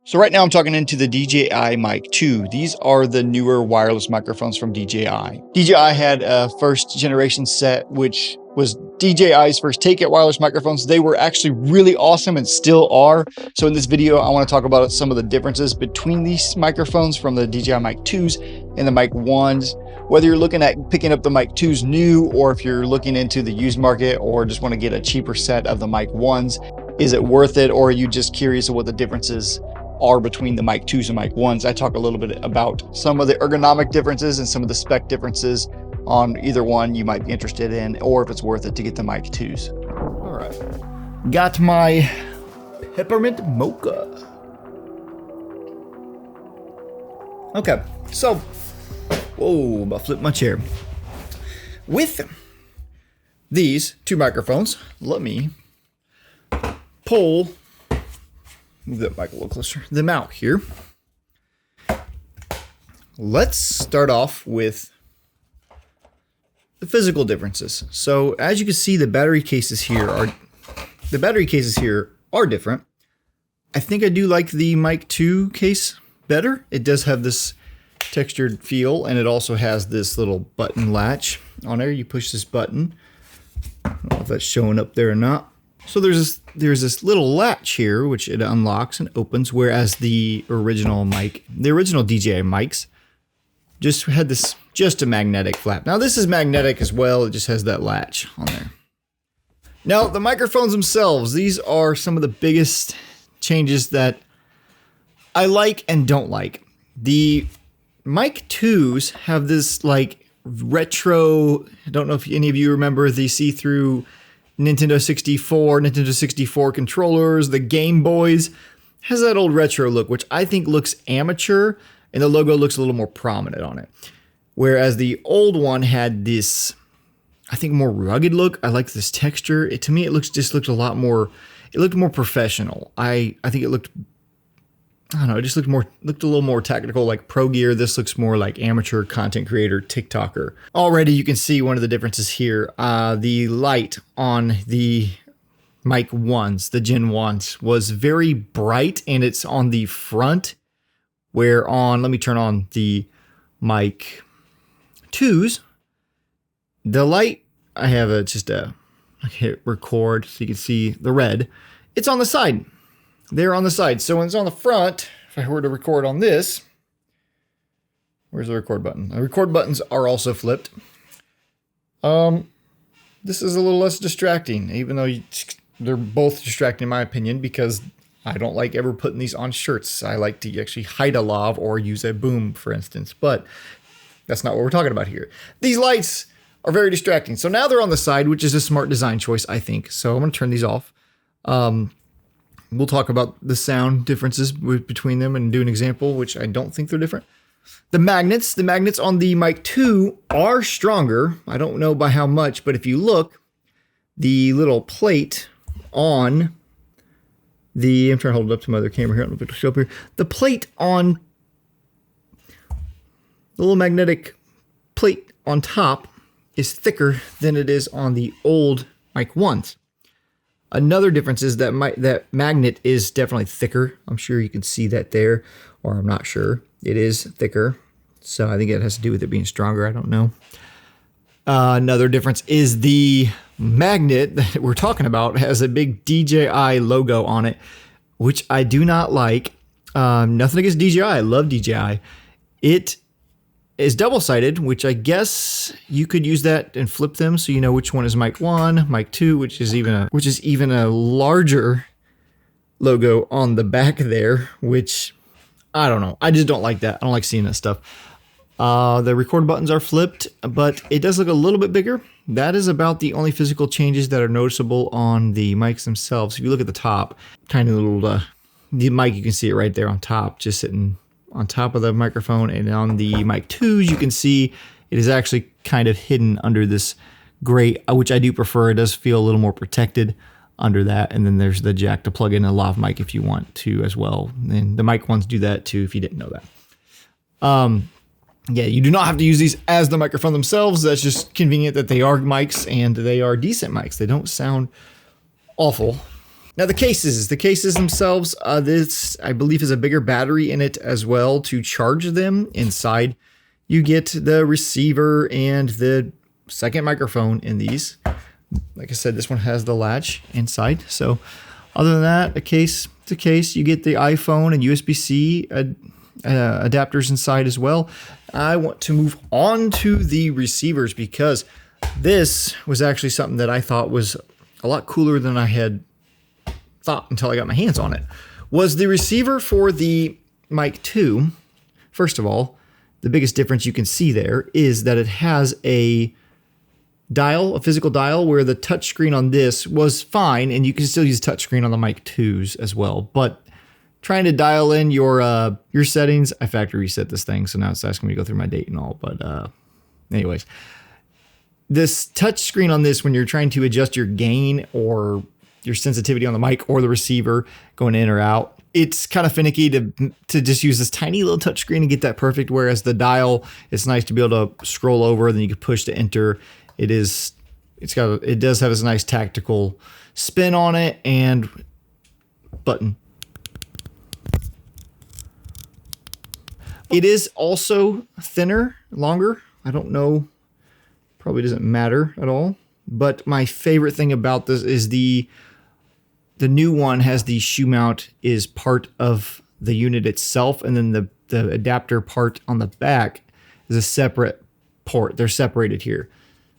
So right now I'm talking into the DJI Mic 2. These are the newer wireless microphones from DJI. DJI had a first generation set, which was DJI's first take at wireless microphones. They were actually really awesome and still are. So in this video, I want to talk about some of the differences between these microphones from the DJI Mic 2s and the Mic 1s. Whether you're looking at picking up the Mic 2s new, or if you're looking into the used market or just want to get a cheaper set of the Mic 1s, is it worth it? Or are you just curious of what the differences are between the Mic 2s and Mic 1s. I talk a little bit about some of the ergonomic differences and some of the spec differences on either one you might be interested in, or if it's worth it to get the Mic 2s. All right. Got my peppermint mocha. Okay, so, whoa, about to flip my chair. With these two microphones, let me move that mic a little closer, them out here. Let's start off with the physical differences. So as you can see, the battery cases here are different. I think I do like the Mic 2 case better. It does have this textured feel, and it also has this little button latch on there. You push this button. I don't know if that's showing up there or not. So there's this little latch here, which it unlocks and opens, whereas the original DJI mics just had just a magnetic flap. Now this is magnetic as well, it just has that latch on there. Now the microphones themselves, these are some of the biggest changes that I like and don't like. The Mic 2s have this like retro, I don't know if any of you remember the see-through Nintendo 64 controllers, the Game Boys, has that old retro look, which I think looks amateur, and the logo looks a little more prominent on it. Whereas the old one had this, I think, more rugged look. I like this texture. To me, it just looked a lot more, it looked more professional. I think it looked, I don't know, it just looked a little more technical, like pro gear. This looks more like amateur content creator, TikToker. Already you can see one of the differences here. The light on the Mic 1s, the Gen 1s, was very bright, and it's on the front, where let me turn on the Mic 2s. The light, I have I hit record so you can see the red. It's on the side. They're on the side. So when it's on the front, if I were to record on this, where's the record button? The record buttons are also flipped. This is a little less distracting, even though they're both distracting in my opinion, because I don't like ever putting these on shirts. I like to actually hide a lav or use a boom, for instance, but that's not what we're talking about here. These lights are very distracting. So now they're on the side, which is a smart design choice, I think. So I'm going to turn these off. We'll talk about the sound differences between them and do an example, which I don't think they're different. The magnets on the Mic 2 are stronger. I don't know by how much, but if you look, the little plate on the, I'm trying to hold it up to my other camera here. I don't know if it'll show up here. The plate on the little magnetic plate on top is thicker than it is on the old Mic 1s. Another difference is that that magnet is definitely thicker. I'm sure you can see that there, or I'm not sure. It is thicker. So I think it has to do with it being stronger. I don't know. Another difference is the magnet that we're talking about has a big DJI logo on it, which I do not like. Nothing against DJI. I love DJI. It is double-sided, which I guess you could use that and flip them so you know which one is Mic 1, Mic 2, which is even a larger logo on the back there, which I don't know. I just don't like that. I don't like seeing that stuff. The record buttons are flipped, but it does look a little bit bigger. That is about the only physical changes that are noticeable on the mics themselves. If you look at the top, tiny little the mic, you can see it right there on top, just sitting on top of the microphone. And on the Mic 2s, you can see it is actually kind of hidden under this gray, which I do prefer. It does feel a little more protected under that. And then there's the jack to plug in a lav mic if you want to as well. And the Mic 1s do that too, if you didn't know that. Yeah, you do not have to use these as the microphone themselves. That's just convenient that they are mics, and they are decent mics. They don't sound awful. Now the cases themselves, this I believe has a bigger battery in it as well to charge them. Inside you get the receiver and the second microphone in these. Like I said, this one has the latch inside. So other than that, it's a case. You get the iPhone and USB-C adapters inside as well. I want to move on to the receivers because this was actually something that I thought was a lot cooler than I had thought until I got my hands on it. Was the receiver for the Mic 2. First of all, the biggest difference you can see there is that it has a dial, a physical dial, where the touchscreen on this was fine, and you can still use touchscreen on the Mic 2s as well. But trying to dial in your settings, I factory reset this thing, so now it's asking me to go through my date and all. But anyways, this touchscreen on this, when you're trying to adjust your gain or your sensitivity on the mic or the receiver going in or out, it's kind of finicky to just use this tiny little touchscreen and get that perfect. Whereas the dial, it's nice to be able to scroll over, then you can push to enter. It does have this nice tactical spin on it and button. It is also thinner, longer. I don't know, probably doesn't matter at all. But my favorite thing about this is the new one has the shoe mount is part of the unit itself, and then the adapter part on the back is a separate port. They're separated here.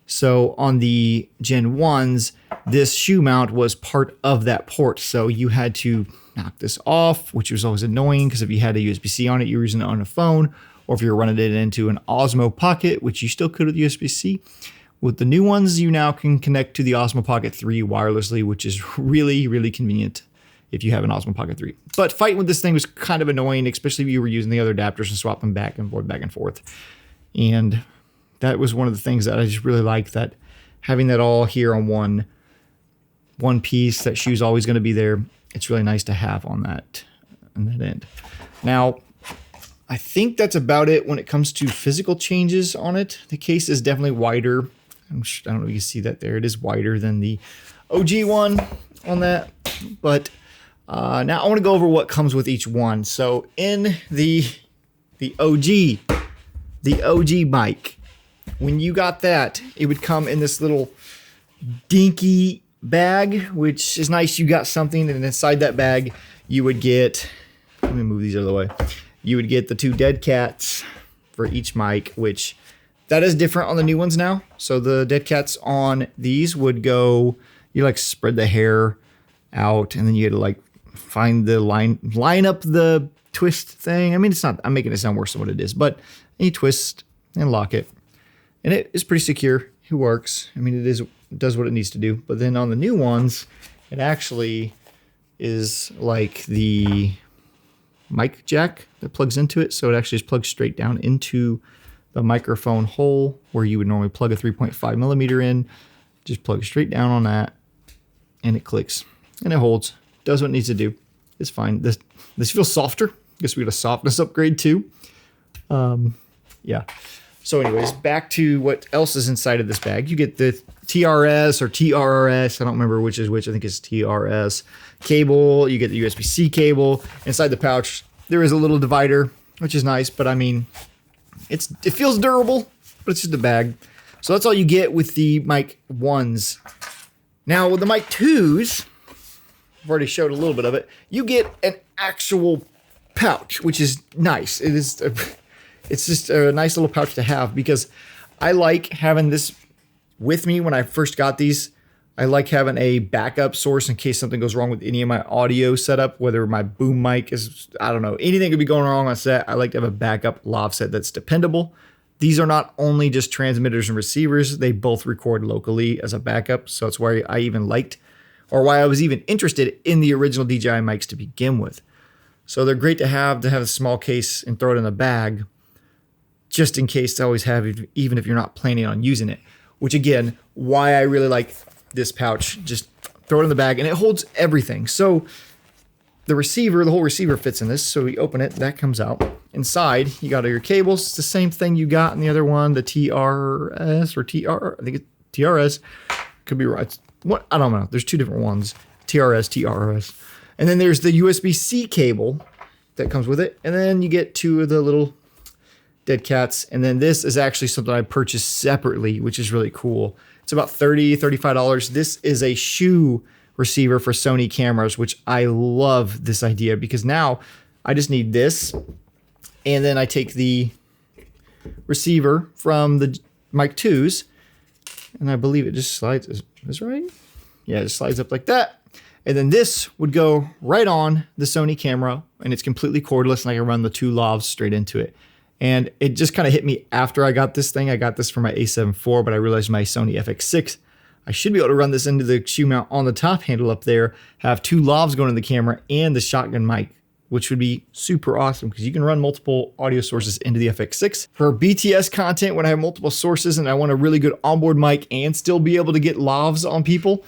So on the Gen 1s, this shoe mount was part of that port. So you had to knock this off, which was always annoying because if you had a USB-C on it, you were using it on a phone, or if you were running it into an Osmo Pocket, which you still could with USB-C. With the new ones, you now can connect to the Osmo Pocket 3 wirelessly, which is really, really convenient if you have an Osmo Pocket 3. But fighting with this thing was kind of annoying, especially if you were using the other adapters and swapping back and forth. And that was one of the things that I just really liked, that having that all here on one piece, that shoe's always going to be there. It's really nice to have on that end. Now, I think that's about it when it comes to physical changes on it. The case is definitely wider. I don't know if you can see that there. It is wider than the OG one on that. But now I want to go over what comes with each one. So in the OG mic, when you got that, it would come in this little dinky bag, which is nice. You got something, and inside that bag, you would get, let me move these out of the way. You would get the 2 dead cats for each mic, which that is different on the new ones now. So the dead cats on these would go, you like spread the hair out, and then you had to like find the line up the twist thing. I mean, it's not, I'm making it sound worse than what it is, but you twist and lock it, and it is pretty secure. It works. I mean, it does what it needs to do. But then on the new ones, it actually is like the mic jack that plugs into it. So it actually just plugs straight down into the microphone hole where you would normally plug a 3.5 millimeter in. Just plug straight down on that, and it clicks and it holds. Does what it needs to do. It's fine. This feels softer. Guess we got a softness upgrade too. Yeah. So anyways, back to what else is inside of this bag. You get the TRS or TRRS. I don't remember which is which. I think it's TRS cable. You get the USB-C cable. Inside the pouch, there is a little divider, which is nice. But I mean, it feels durable, but it's just a bag. So that's all you get with the Mic 1s. Now with the Mic 2s, I've already showed a little bit of it. You get an actual pouch, which is nice. It's just a nice little pouch to have, because I like having this with me when I first got these. I like having a backup source in case something goes wrong with any of my audio setup, whether my boom mic is, I don't know, anything could be going wrong on set. I like to have a backup lav set that's dependable. These are not only just transmitters and receivers, they both record locally as a backup. So that's why I even liked, or why I was even interested in the original DJI mics to begin with. So they're great to have a small case and throw it in a bag, just in case to always have, even if you're not planning on using it. Which again, why I really like this pouch. Just throw it in the bag and it holds everything. So the whole receiver fits in this. So we open it, that comes out. Inside, you got all your cables. It's the same thing you got in the other one, the TRS or TR, I think it's TRS. Could be right. What, I don't know. There's 2 different ones. TRS. And then there's the USB-C cable that comes with it. And then you get 2 of the little dead cats. And then this is actually something I purchased separately, which is really cool. It's about $30, $35. This is a shoe receiver for Sony cameras, which I love this idea because now I just need this. And then I take the receiver from the Mic 2s, and I believe it just slides. Is this right? Yeah, it just slides up like that. And then this would go right on the Sony camera, and it's completely cordless, and I can run the 2 lavs straight into it. And it just kind of hit me after I got this thing. I got this for my A7 IV, but I realized my Sony FX6, I should be able to run this into the shoe mount on the top handle up there, have 2 lavs going in the camera and the shotgun mic, which would be super awesome because you can run multiple audio sources into the FX6. For BTS content, when I have multiple sources and I want a really good onboard mic and still be able to get lavs on people,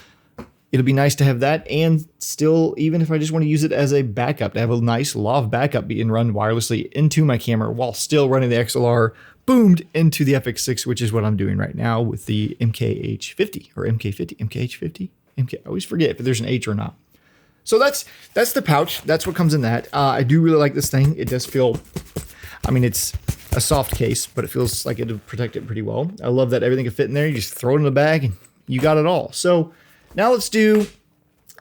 it'll be nice to have that. And still, even if I just want to use it as a backup, to have a nice lav backup being run wirelessly into my camera while still running the XLR boomed into the FX6, which is what I'm doing right now with the MKH50 or MK50, MKH50, I always forget if there's an H or not. So that's the pouch. That's what comes in that. I do really like this thing. It does feel, I mean, it's a soft case, but it feels like it'll protect it pretty well. I love that everything can fit in there. You just throw it in the bag and you got it all. So now let's do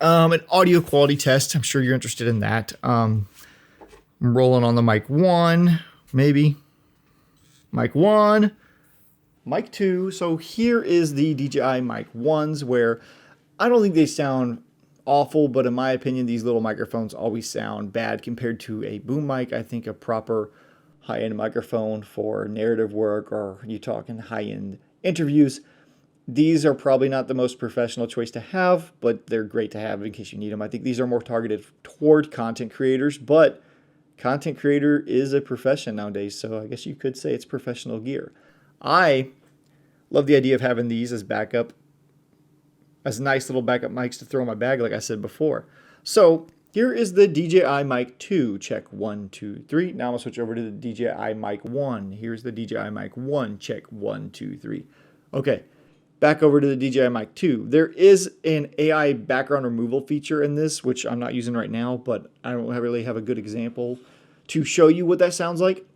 an audio quality test. I'm sure you're interested in that. I'm rolling on the mic 1, maybe. Mic 1, mic 2. So here is the DJI mic 1s where I don't think they sound awful, but in my opinion, these little microphones always sound bad compared to a boom mic. I think a proper high-end microphone for narrative work or you talking high-end interviews, these are probably not the most professional choice to have, but they're great to have in case you need them. I think these are more targeted toward content creators, but content creator is a profession nowadays, so I guess you could say it's professional gear. I love the idea of having these as backup, as nice little backup mics to throw in my bag, like I said before. So here is the DJI Mic 2. Check 1, 2, 3. Now I'm going to switch over to the DJI Mic 1. Here's the DJI Mic 1. Check 1, 2, 3. Okay, back over to the DJI Mic 2. There is an AI background removal feature in this, which I'm not using right now, but I don't really have a good example to show you what that sounds like.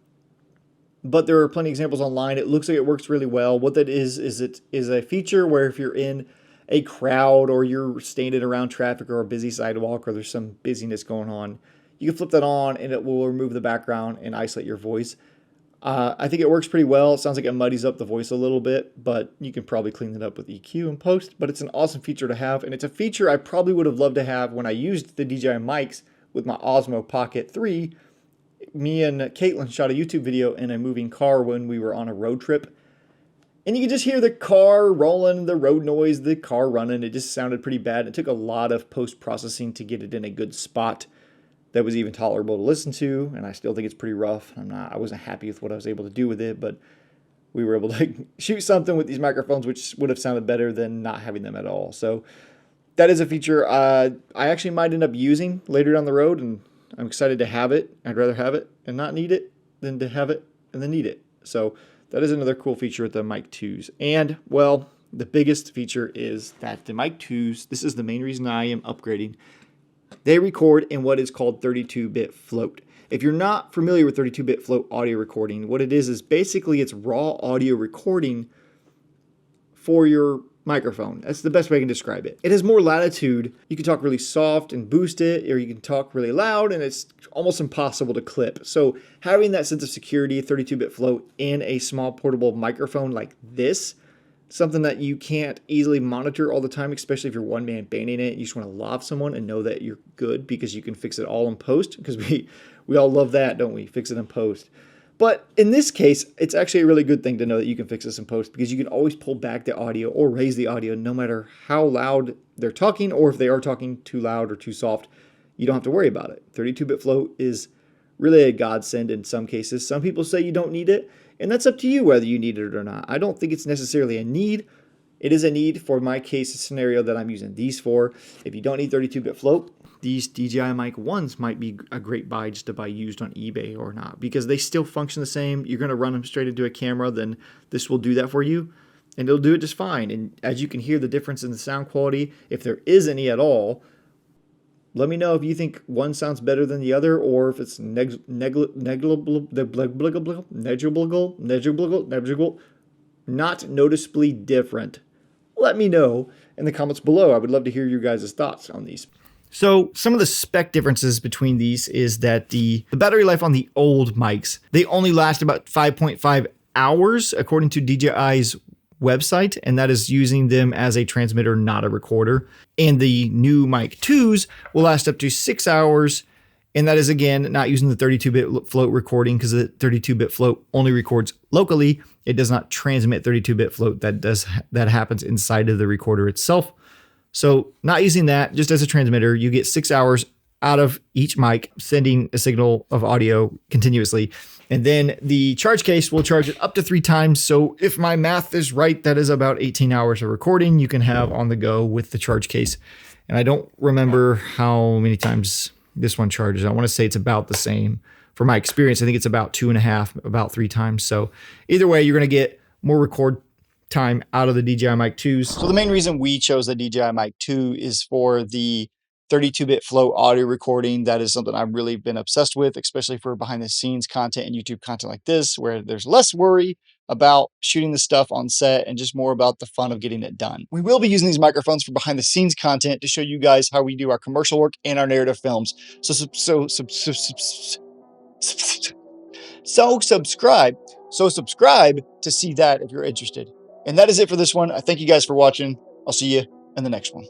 But there are plenty of examples online. It looks like it works really well. What that is it is a feature where if you're in a crowd or you're standing around traffic or a busy sidewalk or there's some busyness going on, you can flip that on and it will remove the background and isolate your voice. I think it works pretty well. It sounds like it muddies up the voice a little bit, but you can probably clean it up with EQ and post. But it's an awesome feature to have, and it's a feature I probably would have loved to have when I used the DJI mics with my Osmo Pocket 3. Me and Caitlin shot a YouTube video in a moving car when we were on a road trip. And you could just hear the car rolling, the road noise, the car running. It just sounded pretty bad. It took a lot of post-processing to get it in a good spot that was even tolerable to listen to, and I still think it's pretty rough. I wasn't happy with what I was able to do with it, but we were able to shoot something with these microphones which would have sounded better than not having them at all. So that is a feature I actually might end up using later down the road, and I'm excited to have it. I'd rather have it and not need it than to have it and then need it. So that is another cool feature with the Mic 2s. And, well, the biggest feature is that the Mic 2s, this is the main reason I am upgrading, they record in what is called 32-bit float. If you're not familiar with 32-bit float audio recording, what it is basically it's raw audio recording for your microphone. That's the best way I can describe it. It has more latitude. You can talk really soft and boost it, or you can talk really loud, and it's almost impossible to clip. So having that sense of security, 32-bit float in a small portable microphone like this, something that you can't easily monitor all the time, especially if you're one-man banding it. You just want to lav someone and know that you're good because you can fix it all in post, because we all love that, don't we? Fix it in post. But in this case, it's actually a really good thing to know that you can fix this in post, because you can always pull back the audio or raise the audio no matter how loud they're talking, or if they are talking too loud or too soft, you don't have to worry about it. 32-bit float is really a godsend in some cases. Some people say you don't need it, and that's up to you whether you need it or not. I don't think it's necessarily a need. It is a need for my case scenario that I'm using these for. If you don't need 32-bit float, these DJI Mic 1s might be a great buy just to buy used on eBay or not, because they still function the same. You're going to run them straight into a camera, then this will do that for you, and it'll do it just fine. And as you can hear the difference in the sound quality, if there is any at all, Let me know if you think one sounds better than the other, or if it's negligible, not noticeably different. Let me know in the comments below. I would love to hear your guys' thoughts on these. So some of the spec differences between these is that the battery life on the old mics, they only last about 5.5 hours according to DJI's website, and that is using them as a transmitter, not a recorder. And the new mic 2s will last up to 6 hours, and that is again not using the 32-bit float recording, because the 32-bit float only records locally. It does not transmit 32-bit float. That happens inside of the recorder itself. So not using that, just as a transmitter, you get 6 hours out of each mic, sending a signal of audio continuously. And then the charge case will charge it up to 3 times. So if my math is right, that is about 18 hours of recording you can have on the go with the charge case. And I don't remember how many times this one charges. I want to say it's about the same. For my experience, I think it's about 2.5, about 3 times. So either way, you're going to get more record time out of the DJI Mic 2s. So the main reason we chose the DJI Mic 2 is for the 32-bit flow audio recording. That is something I've really been obsessed with, especially for behind the scenes content and YouTube content like this, where there's less worry about shooting the stuff on set and just more about the fun of getting it done. We will be using these microphones for behind the scenes content to show you guys how we do our commercial work and our narrative films. So subscribe to see that if you're interested. And that is it for this one. I thank you guys for watching. I'll see you in the next one.